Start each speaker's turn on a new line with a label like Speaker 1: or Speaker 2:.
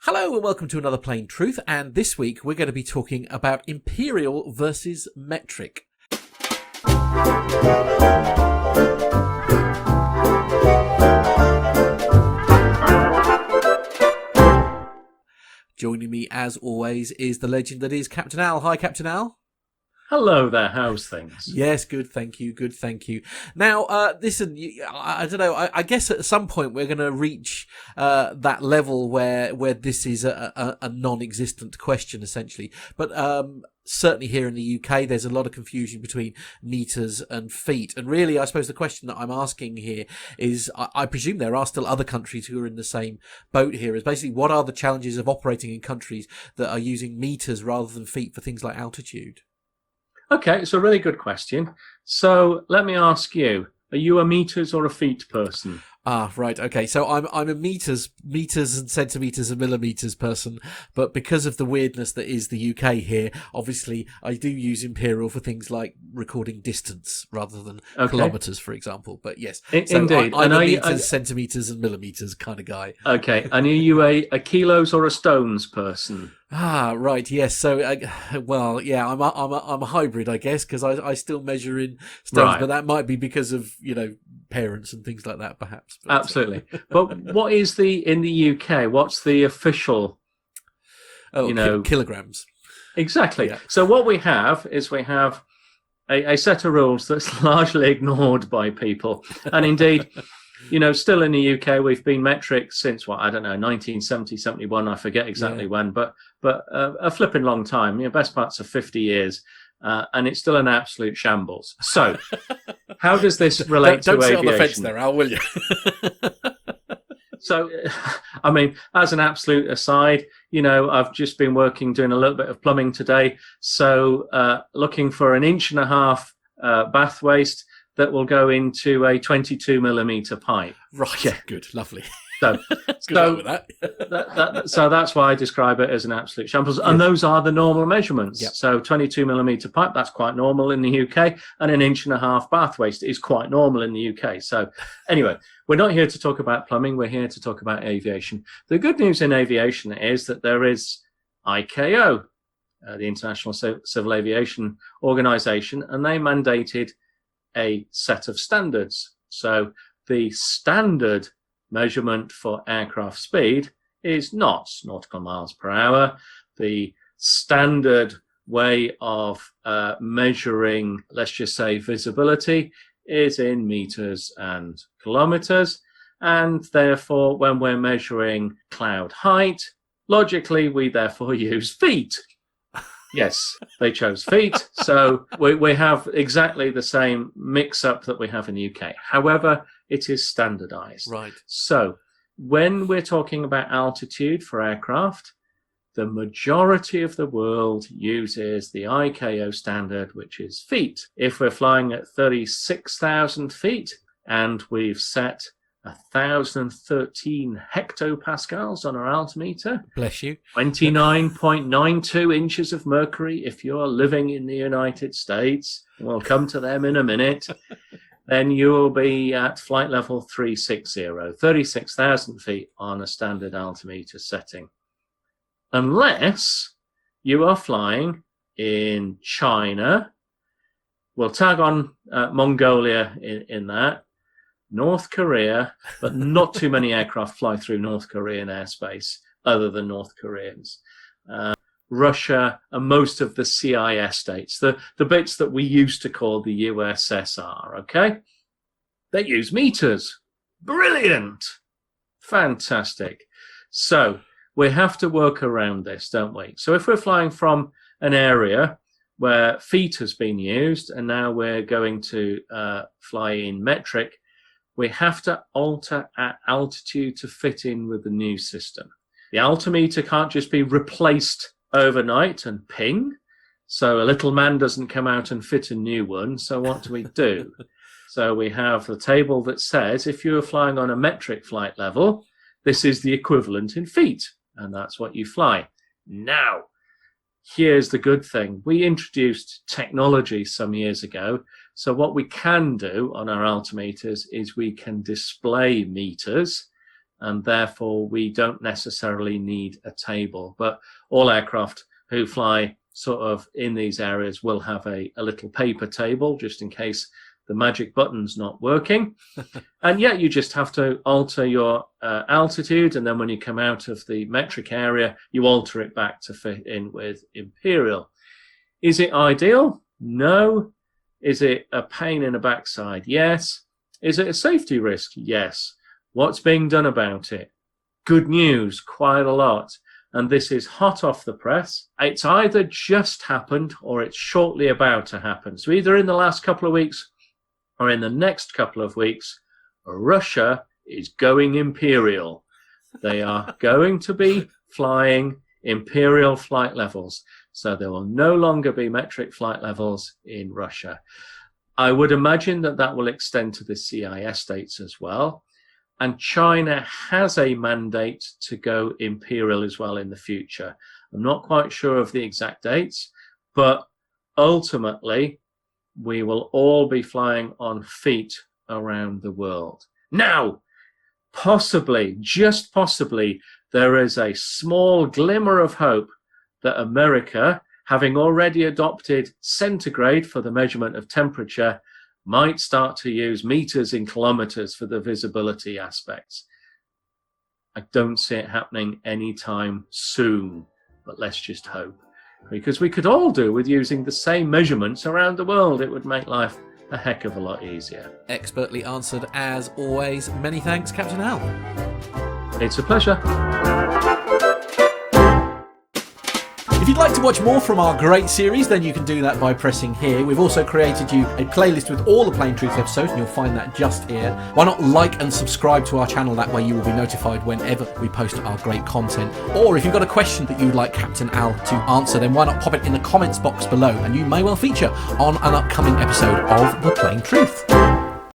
Speaker 1: Hello and welcome to another Plain Truth, and this week we're going to be talking about Imperial versus metric. Joining me as always is the legend that is Captain Al. Hi Captain Al.
Speaker 2: Hello there, how's things?
Speaker 1: Yes, good, thank you, good, thank you. Now, listen, I don't know, I guess at some point we're going to reach that level where this is a non-existent question, essentially. But certainly here in the UK, there's a lot of confusion between meters and feet. And really, I suppose the question that I'm asking here is, I presume there are still other countries who are in the same boat here, is basically what are the challenges of operating in countries that are using meters rather than feet for things like altitude?
Speaker 2: Okay, it's a really good question. So let me ask you, are you a meters or a feet person?
Speaker 1: Ah, right. Okay. So I'm a meters and centimeters and millimeters person, but because of the weirdness that is the UK here, obviously I do use Imperial for things like recording distance rather than kilometers, for example. But yes, so
Speaker 2: indeed.
Speaker 1: I'm a meters, centimeters and millimeters kind of guy.
Speaker 2: Okay. And are you a kilos or a stones person?
Speaker 1: Ah, right. Yes. So, well, yeah, I'm a hybrid, I guess, because I still measure in stones,
Speaker 2: Right.
Speaker 1: but that might be because of parents and things like that, perhaps. But,
Speaker 2: Absolutely. But what is in the UK? What's the official?
Speaker 1: Kilograms.
Speaker 2: Exactly.
Speaker 1: Yeah.
Speaker 2: So what we have is a set of rules that's largely ignored by people, and indeed. Still in the UK, we've been metric since 1970, 71. I forget exactly when, but a flipping long time. Best parts of 50 years, and it's still an absolute shambles. So, how does this relate to aviation?
Speaker 1: Don't sit on the fence there, Al, will you?
Speaker 2: So, I mean, as an absolute aside, I've just been doing a little bit of plumbing today. So, looking for 1.5 inch bath waste that will go into a 22 millimeter pipe.
Speaker 1: Right. Yeah. Good. Lovely.
Speaker 2: So,
Speaker 1: with that.
Speaker 2: So that's why I describe it as an absolute shambles. And those are the normal measurements.
Speaker 1: Yep.
Speaker 2: So 22 millimeter pipe, that's quite normal in the UK. And 1.5 inch bath waste is quite normal in the UK. So anyway, we're not here to talk about plumbing. We're here to talk about aviation. The good news in aviation is that there is ICAO, the International Civil Aviation Organization, and they mandated a set of standards. So the standard measurement for aircraft speed is knots, nautical miles per hour. The standard way of measuring, let's just say, visibility is in meters and kilometers. And therefore, when we're measuring cloud height, logically, we therefore use feet. Yes, they chose feet. So we have exactly the same mix-up that we have in the UK. However, it is standardized.
Speaker 1: Right.
Speaker 2: So when we're talking about altitude for aircraft, the majority of the world uses the ICAO standard, which is feet. If we're flying at 36,000 feet and we've set 1,013 hectopascals on our altimeter.
Speaker 1: Bless you.
Speaker 2: 29.92 inches of mercury if you're living in the United States. We'll come to them in a minute. Then you'll be at flight level 360, 36,000 feet on a standard altimeter setting. Unless you are flying in China, we'll tag on Mongolia in that. North Korea, but not too many aircraft fly through North Korean airspace other than North Koreans. Russia and most of the CIS states, the bits that we used to call the USSR, okay? They use meters. Brilliant. Fantastic. So we have to work around this, don't we? So if we're flying from an area where feet has been used and now we're going to fly in metric, we have to alter our altitude to fit in with the new system. The altimeter can't just be replaced overnight and ping. So a little man doesn't come out and fit a new one. So what do? So we have the table that says if you're flying on a metric flight level, this is the equivalent in feet. And that's what you fly. Now, here's the good thing. We introduced technology some years ago. So what we can do on our altimeters is we can display meters and therefore we don't necessarily need a table. But all aircraft who fly sort of in these areas will have a little paper table just in case the magic button's not working. And yet you just have to alter your altitude, and then when you come out of the metric area, you alter it back to fit in with Imperial. Is it ideal? No. Is it a pain in the backside? Yes. Is it a safety risk? Yes. What's being done about it? Good news, quite a lot. And this is hot off the press. It's either just happened or it's shortly about to happen. So either in the last couple of weeks or in the next couple of weeks, Russia is going Imperial. They are going to be flying Imperial flight levels. So there will no longer be metric flight levels in Russia. I would imagine that that will extend to the CIS states as well. And China has a mandate to go Imperial as well in the future. I'm not quite sure of the exact dates, but ultimately, we will all be flying on feet around the world. Now, possibly, just possibly, there is a small glimmer of hope that America, having already adopted centigrade for the measurement of temperature, might start to use meters in kilometers for the visibility aspects. I don't see it happening anytime soon, but let's just hope. Because we could all do with using the same measurements around the world. It would make life a heck of a lot easier.
Speaker 1: Expertly answered as always. Many thanks, Captain Al.
Speaker 2: It's a pleasure.
Speaker 1: If you'd like to watch more from our great series, then you can do that by pressing here. We've also created you a playlist with all the Plain Truth episodes, and you'll find that just here. Why not like and subscribe to our channel? That way you will be notified whenever we post our great content. Or if you've got a question that you'd like Captain Al to answer, then why not pop it in the comments box below, and you may well feature on an upcoming episode of The Plain Truth.